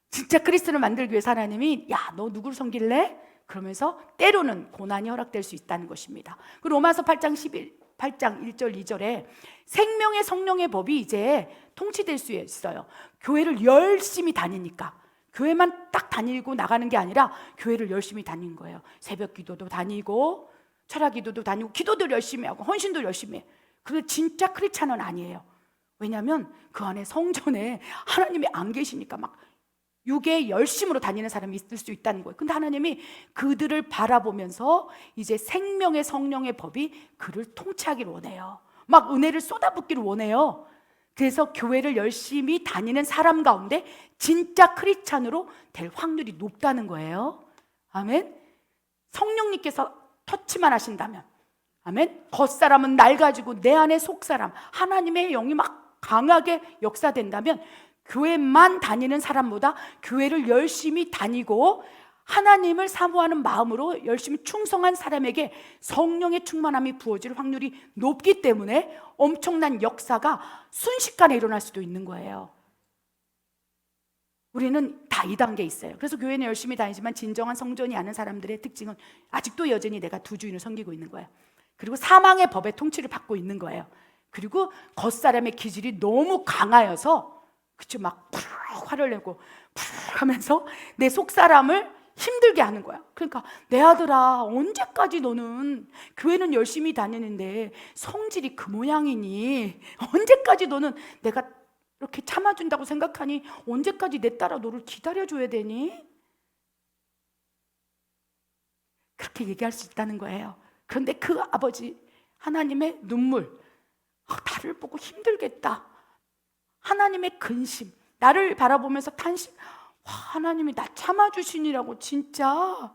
진짜 그리스도를 만들기 위해서 하나님이 야, 너 누구를 섬길래? 그러면서 때로는 고난이 허락될 수 있다는 것입니다. 그리고 로마서 8장 1절 2절에 생명의 성령의 법이 이제 통치될 수 있어요. 교회를 열심히 다니니까. 교회만 딱 다니고 나가는 게 아니라 교회를 열심히 다니는 거예요. 새벽 기도도 다니고 철학 기도도 다니고 기도도 열심히 하고 헌신도 열심히 해. 그런데 진짜 크리스찬은 아니에요. 왜냐하면 그 안에 성전에 하나님이 안 계시니까 막 육의 열심으로 다니는 사람이 있을 수 있다는 거예요. 근데 하나님이 그들을 바라보면서 이제 생명의 성령의 법이 그를 통치하기를 원해요. 막 은혜를 쏟아붓기를 원해요. 그래서 교회를 열심히 다니는 사람 가운데 진짜 크리스찬으로 될 확률이 높다는 거예요. 아멘. 성령님께서 터치만 하신다면, 아멘. 겉사람은 낡아지고 내 안에 속사람, 하나님의 영이 막 강하게 역사된다면 교회만 다니는 사람보다 교회를 열심히 다니고 하나님을 사모하는 마음으로 열심히 충성한 사람에게 성령의 충만함이 부어질 확률이 높기 때문에 엄청난 역사가 순식간에 일어날 수도 있는 거예요. 우리는 다 이 단계에 있어요. 그래서 교회는 열심히 다니지만 진정한 성전이 아닌 사람들의 특징은 아직도 여전히 내가 두 주인을 섬기고 있는 거예요. 그리고 사망의 법의 통치를 받고 있는 거예요. 그리고 겉사람의 기질이 너무 강하여서 그쵸, 막 화를 내고 하면서 내 속사람을 힘들게 하는 거야. 그러니까 내 아들아, 언제까지 너는 교회는 열심히 다니는데 성질이 그 모양이니? 언제까지 너는 내가 이렇게 참아준다고 생각하니 언제까지 내 딸아 너를 기다려줘야 되니? 그렇게 얘기할 수 있다는 거예요. 그런데 그 아버지 하나님의 눈물, 나를 보고 힘들겠다, 하나님의 근심, 나를 바라보면서 탄식, 하나님이 나 참아주시니라고 진짜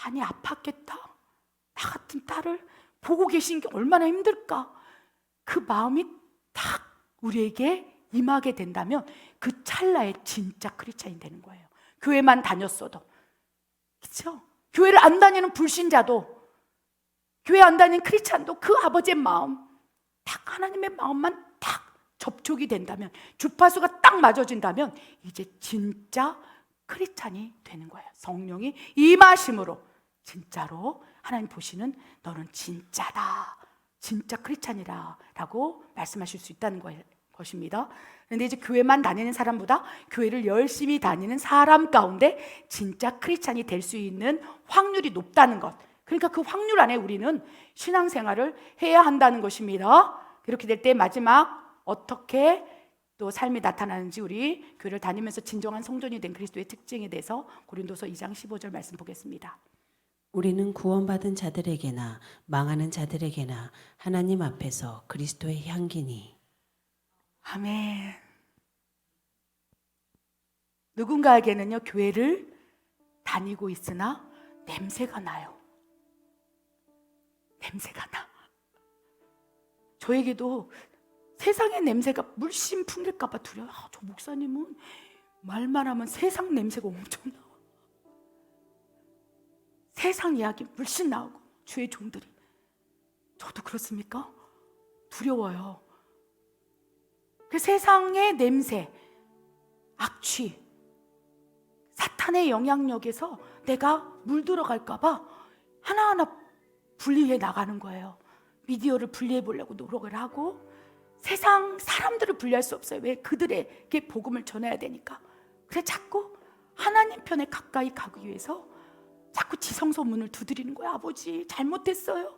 많이 아팠겠다, 나 같은 딸을 보고 계신 게 얼마나 힘들까. 그 마음이 딱 우리에게 임하게 된다면 그 찰나에 진짜 크리스찬이 되는 거예요. 교회만 다녔어도. 그렇죠? 교회를 안 다니는 불신자도, 교회 안 다니는 크리스찬도 그 아버지의 마음, 딱 하나님의 마음만 딱 접촉이 된다면, 주파수가 딱 맞아진다면 이제 진짜 크리스찬이 되는 거예요. 성령이 임하심으로 진짜로 하나님 보시는 너는 진짜다, 진짜 크리스찬이라 라고 말씀하실 수 있다는 것입니다. 그런데 이제 교회만 다니는 사람보다 교회를 열심히 다니는 사람 가운데 진짜 크리스찬이 될 수 있는 확률이 높다는 것, 그러니까 그 확률 안에 우리는 신앙생활을 해야 한다는 것입니다. 그렇게 될 때 마지막 어떻게 또 삶이 나타나는지 우리 교회를 다니면서 진정한 성전이 된 그리스도의 특징에 대해서 고린도서 2장 15절 말씀 보겠습니다.
우리는 구원받은 자들에게나 망하는 자들에게나 하나님 앞에서 그리스도의 향기니.
아멘. 누군가에게는요, 교회를 다니고 있으나 냄새가 나요. 냄새가 나. 저에게도 세상의 냄새가 물씬 풍길까 봐 두려워요. 저 목사님은 말만 하면 세상 냄새가 엄청 나와. 세상 이야기 물씬 나오고, 주의 종들이. 저도 그렇습니까? 두려워요. 그 세상의 냄새, 악취, 사탄의 영향력에서 내가 물들어갈까 봐 하나하나 분리해 나가는 거예요. 미디어를 분리해 보려고 노력을 하고, 세상 사람들을 분리할 수 없어요. 왜? 그들에게 복음을 전해야 되니까. 그래서 자꾸 하나님 편에 가까이 가기 위해서 자꾸 지성소 문을 두드리는 거야. 아버지 잘못했어요,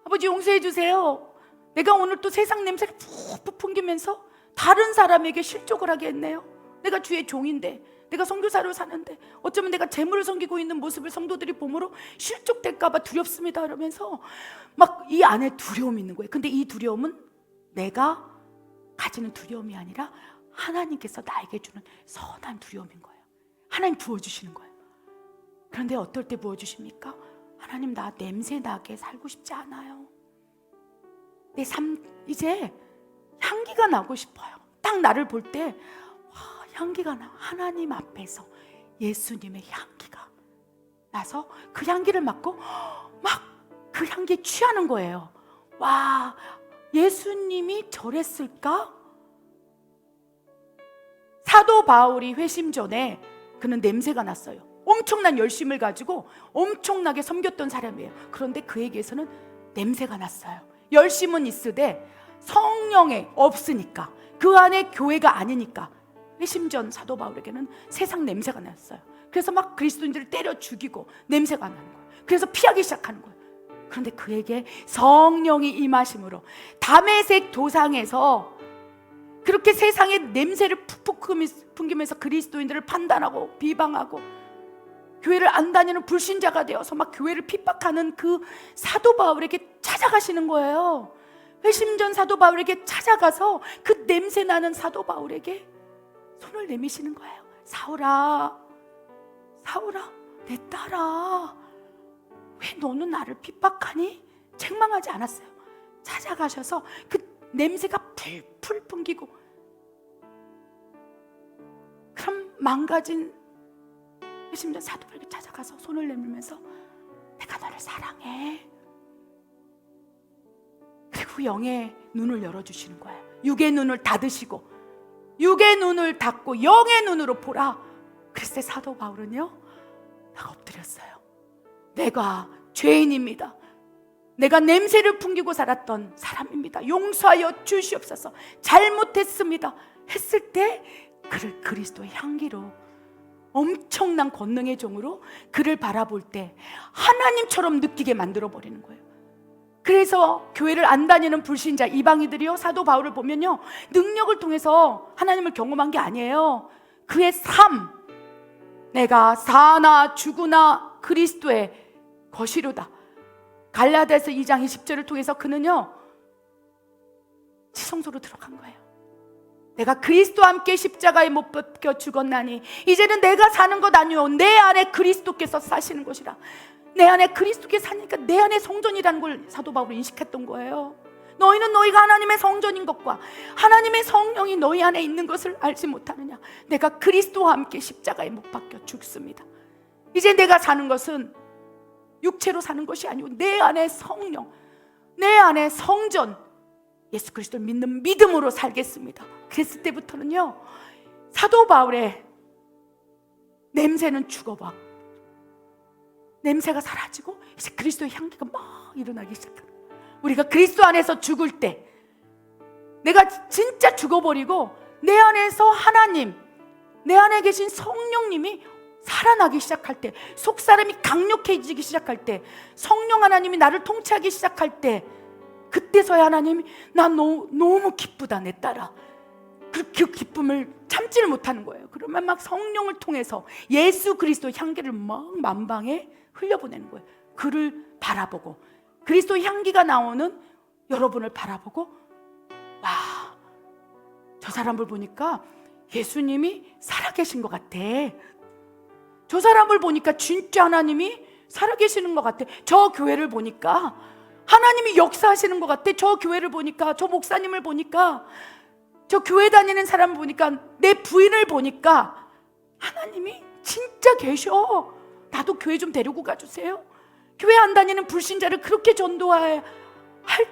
아버지 용서해 주세요. 내가 오늘 또 세상 냄새를 푹푹 풍기면서 다른 사람에게 실족을 하게 했네요. 내가 주의 종인데, 내가 선교사로 사는데 어쩌면 내가 재물을 섬기고 있는 모습을 성도들이 보므로 실족될까 봐 두렵습니다 이러면서 막 이 안에 두려움이 있는 거예요. 근데 이 두려움은 내가 가지는 두려움이 아니라 하나님께서 나에게 주는 선한 두려움인 거예요. 하나님 부어주시는 거예요. 그런데 어떨 때 부어주십니까? 하나님, 나 냄새 나게 살고 싶지 않아요. 내 삶 이제 향기가 나고 싶어요. 딱 나를 볼 때 향기가 나. 하나님 앞에서 예수님의 향기가 나서 그 향기를 맡고 막 그 향기에 취하는 거예요. 와, 예수님이 저랬을까? 사도 바울이 회심 전에 그는 냄새가 났어요. 엄청난 열심을 가지고 엄청나게 섬겼던 사람이에요. 그런데 그에게서는 냄새가 났어요. 열심은 있으되 성령에 없으니까, 그 안에 교회가 아니니까 회심 전 사도 바울에게는 세상 냄새가 났어요. 그래서 막 그리스도인들을 때려 죽이고 냄새가 나는 거예요. 그래서 피하기 시작하는 거예요. 그런데 그에게 성령이 임하심으로 다메섹 도상에서 그렇게 세상의 냄새를 푹푹 풍기면서 그리스도인들을 판단하고 비방하고 교회를 안 다니는 불신자가 되어서 막 교회를 핍박하는 그 사도 바울에게 찾아가시는 거예요. 회심전 사도 바울에게 찾아가서 그 냄새 나는 사도 바울에게 손을 내미시는 거예요. 사울아, 사울아, 내 딸아, 왜 너는 나를 핍박하니? 책망하지 않았어요. 찾아가셔서 그 냄새가 풀풀 풍기고, 그럼 망가진 회심전 사도 바울에게 찾아가서 손을 내밀면서 내가 너를 사랑해. 그리고 영의 눈을 열어주시는 거예요. 육의 눈을 닫으시고 육의 눈을 닫고 영의 눈으로 보라. 그랬을 때 사도 바울은요, 딱 엎드렸어요. 내가 죄인입니다. 내가 냄새를 풍기고 살았던 사람입니다. 용서하여 주시옵소서. 잘못했습니다. 했을 때 그를 그리스도의 향기로, 엄청난 권능의 종으로 그를 바라볼 때 하나님처럼 느끼게 만들어버리는 거예요. 그래서 교회를 안 다니는 불신자 이방인들이요, 사도 바울을 보면요, 능력을 통해서 하나님을 경험한 게 아니에요. 그의 삶, 내가 사나 죽으나 그리스도의 것이로다. 갈라디아서 2장 20절을 통해서 그는요, 지성소로 들어간 거예요. 내가 그리스도와 함께 십자가에 못 박혀 죽었나니 이제는 내가 사는 것 아니오 내 안에 그리스도께서 사시는 것이라. 내 안에 그리스도께서 사니까 내 안에 성전이라는 걸 사도 바울이 인식했던 거예요. 너희는 너희가 하나님의 성전인 것과 하나님의 성령이 너희 안에 있는 것을 알지 못하느냐. 내가 그리스도와 함께 십자가에 못 박혀 죽습니다. 이제 내가 사는 것은 육체로 사는 것이 아니고 내 안에 성령, 내 안에 성전, 예수 그리스도를 믿는 믿음으로 살겠습니다. 그랬을 때부터는요, 사도 바울의 냄새는 죽어봐. 냄새가 사라지고 이제 그리스도의 향기가 막 일어나기 시작합니다. 우리가 그리스도 안에서 죽을 때, 내가 진짜 죽어버리고 내 안에서 하나님, 내 안에 계신 성령님이 살아나기 시작할 때, 속사람이 강력해지기 시작할 때, 성령 하나님이 나를 통치하기 시작할 때, 그때서야 하나님이 나 너무 기쁘다 내 딸아. 그 기쁨을 참지를 못하는 거예요. 그러면 막 성령을 통해서 예수 그리스도 향기를 막 만방에 흘려보내는 거예요. 그를 바라보고 그리스도 향기가 나오는 여러분을 바라보고, 와, 저 사람을 보니까 예수님이 살아계신 것 같아. 저 사람을 보니까 진짜 하나님이 살아계시는 것 같아. 저 교회를 보니까 하나님이 역사하시는 것 같아. 저 교회를 보니까, 저 목사님을 보니까, 저 교회 다니는 사람을 보니까, 내 부인을 보니까 하나님이 진짜 계셔. 나도 교회 좀 데리고 가주세요. 교회 안 다니는 불신자를 그렇게 전도할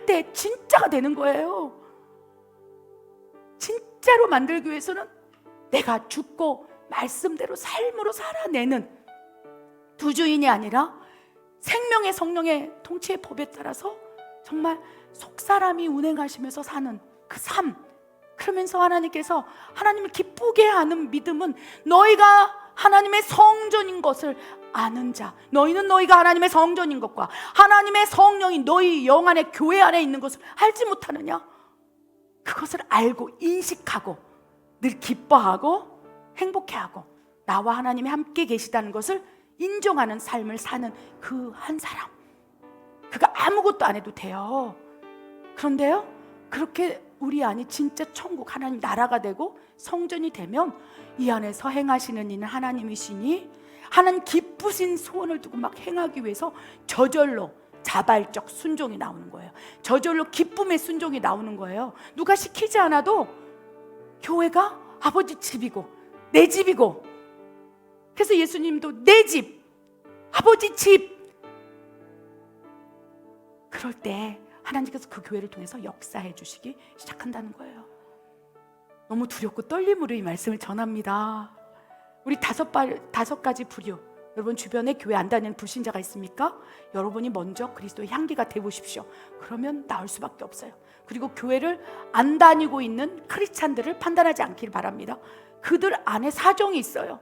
때 진짜가 되는 거예요. 진짜로 만들기 위해서는 내가 죽고 말씀대로 삶으로 살아내는 두 주인이 아니라 생명의 성령의 통치의 법에 따라서 정말 속사람이 운행하시면서 사는 그 삶. 그러면서 하나님께서 하나님을 기쁘게 하는 믿음은 너희가 하나님의 성전인 것을 아는 자. 너희는 너희가 하나님의 성전인 것과 하나님의 성령이 너희 영 안에, 교회 안에 있는 것을 알지 못하느냐. 그것을 알고 인식하고 늘 기뻐하고 행복해하고 나와 하나님이 함께 계시다는 것을 인정하는 삶을 사는 그 한 사람, 그가 아무것도 안 해도 돼요. 그런데요, 그렇게 우리 안이 진짜 천국, 하나님 나라가 되고 성전이 되면 이 안에서 행하시는 이는 하나님이시니 하나님 기쁘신 소원을 두고 막 행하기 위해서 저절로 자발적 순종이 나오는 거예요. 저절로 기쁨의 순종이 나오는 거예요. 누가 시키지 않아도 교회가 아버지 집이고 내 집이고, 그래서 예수님도 내 집, 아버지 집. 그럴 때 하나님께서 그 교회를 통해서 역사해 주시기 시작한다는 거예요. 너무 두렵고 떨림으로 이 말씀을 전합니다. 우리 다섯 가지 부류. 여러분 주변에 교회 안 다니는 불신자가 있습니까? 여러분이 먼저 그리스도의 향기가 되보십시오. 그러면 나을 수밖에 없어요. 그리고 교회를 안 다니고 있는 크리스찬들을 판단하지 않길 바랍니다. 그들 안에 사정이 있어요.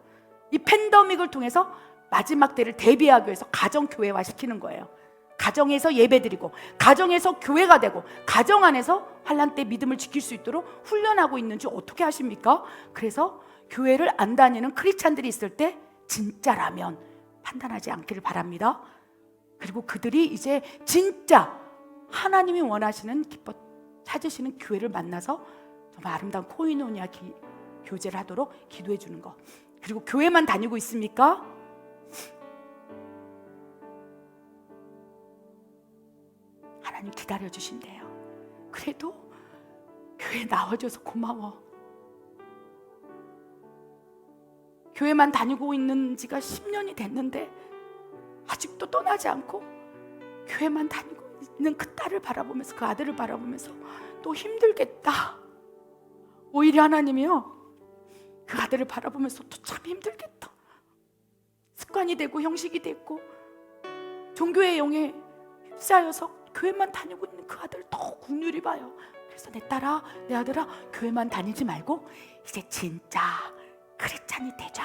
이 팬데믹을 통해서 마지막 때를 대비하기 위해서 가정 교회화 시키는 거예요. 가정에서 예배드리고, 가정에서 교회가 되고, 가정 안에서 환난 때 믿음을 지킬 수 있도록 훈련하고 있는지 어떻게 하십니까? 그래서 교회를 안 다니는 크리스찬들이 있을 때 진짜라면 판단하지 않기를 바랍니다. 그리고 그들이 이제 진짜 하나님이 원하시는 기뻐 찾으시는 교회를 만나서 정말 아름다운 코이노니아 교제를 하도록 기도해 주는 것. 그리고 교회만 다니고 있습니까? 하나님 기다려 주신대요. 그래도 교회 나와줘서 고마워. 교회만 다니고 있는 지가 10년이 됐는데 아직도 떠나지 않고 교회만 다니고 있는 그 딸을 바라보면서, 그 아들을 바라보면서 또 힘들겠다. 오히려 하나님이요, 그 아들을 바라보면서 또 참 힘들겠다. 습관이 되고 형식이 됐고 종교의 영에 휩싸여서 교회만 다니고 있는 그 아들을 더 국률이 봐요. 그래서 내 딸아, 내 아들아, 교회만 다니지 말고 이제 진짜 크리스찬이 되자.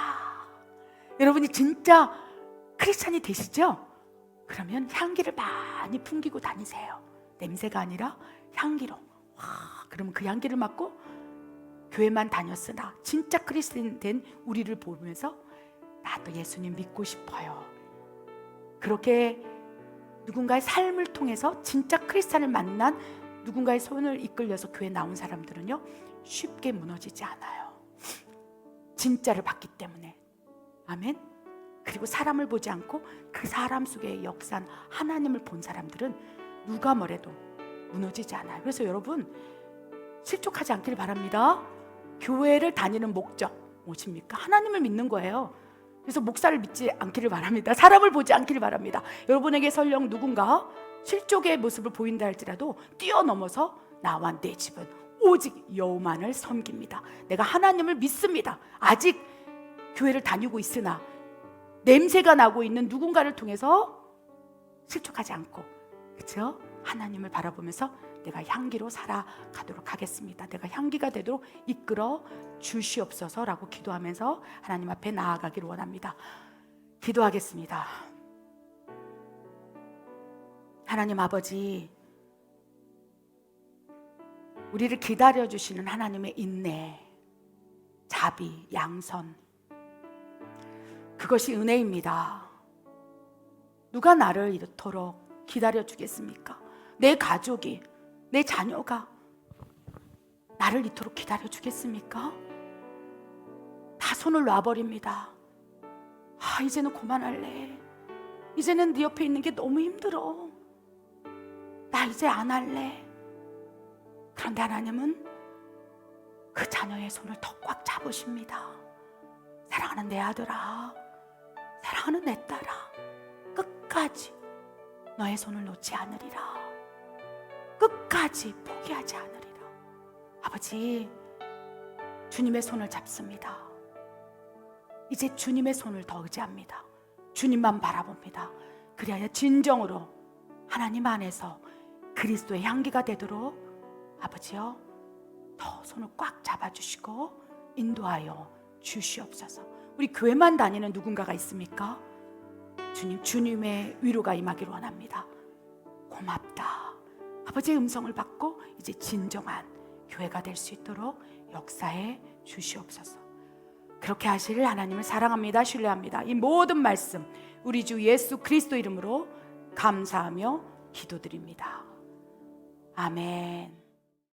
여러분이 진짜 크리스찬이 되시죠? 그러면 향기를 많이 풍기고 다니세요. 냄새가 아니라 향기로. 와, 그러면 그 향기를 맡고 교회만 다녔으나 진짜 크리스찬 된 우리를 보면서 나도 예수님 믿고 싶어요. 그렇게 누군가의 삶을 통해서 진짜 크리스찬을 만난 누군가의 손을 이끌려서 교회 나온 사람들은요, 쉽게 무너지지 않아요. 진짜를 봤기 때문에. 아멘. 그리고 사람을 보지 않고 그 사람 속에 역사한 하나님을 본 사람들은 누가 뭐래도 무너지지 않아요. 그래서 여러분 실족하지 않기를 바랍니다. 교회를 다니는 목적 무엇입니까? 하나님을 믿는 거예요. 그래서 목사를 믿지 않기를 바랍니다. 사람을 보지 않기를 바랍니다. 여러분에게 설령 누군가 실족의 모습을 보인다 할지라도 뛰어넘어서 나와 내 집은 오직 여호만을 섬깁니다. 내가 하나님을 믿습니다. 아직 교회를 다니고 있으나 냄새가 나고 있는 누군가를 통해서 실족하지 않고, 그렇죠? 하나님을 바라보면서 내가 향기로 살아가도록 하겠습니다. 내가 향기가 되도록 이끌어 주시옵소서라고 기도하면서 하나님 앞에 나아가기를 원합니다. 기도하겠습니다. 하나님 아버지, 우리를 기다려주시는 하나님의 인내, 자비, 양선, 그것이 은혜입니다. 누가 나를 이토록 기다려주겠습니까? 내 가족이, 내 자녀가 나를 이토록 기다려주겠습니까? 다 손을 놔버립니다. 이제는 그만할래. 이제는 네 옆에 있는 게 너무 힘들어. 나 이제 안 할래. 그런데 하나님은 그 자녀의 손을 더 꽉 잡으십니다. 사랑하는 내 아들아, 사랑하는 내 딸아, 끝까지 너의 손을 놓지 않으리라. 끝까지 포기하지 않으리라. 아버지, 주님의 손을 잡습니다. 이제 주님의 손을 더 의지합니다. 주님만 바라봅니다. 그리하여 진정으로 하나님 안에서 그리스도의 향기가 되도록 아버지여 더 손을 꽉 잡아주시고 인도하여 주시옵소서. 우리 교회만 다니는 누군가가 있습니까? 주님, 주님의 위로가 임하기를 원합니다. 고맙다. 아버지의 음성을 받고 이제 진정한 교회가 될 수 있도록 역사해 주시옵소서. 그렇게 하시를 하나님을 사랑합니다. 신뢰합니다. 이 모든 말씀 우리 주 예수 그리스도 이름으로 감사하며 기도드립니다. 아멘.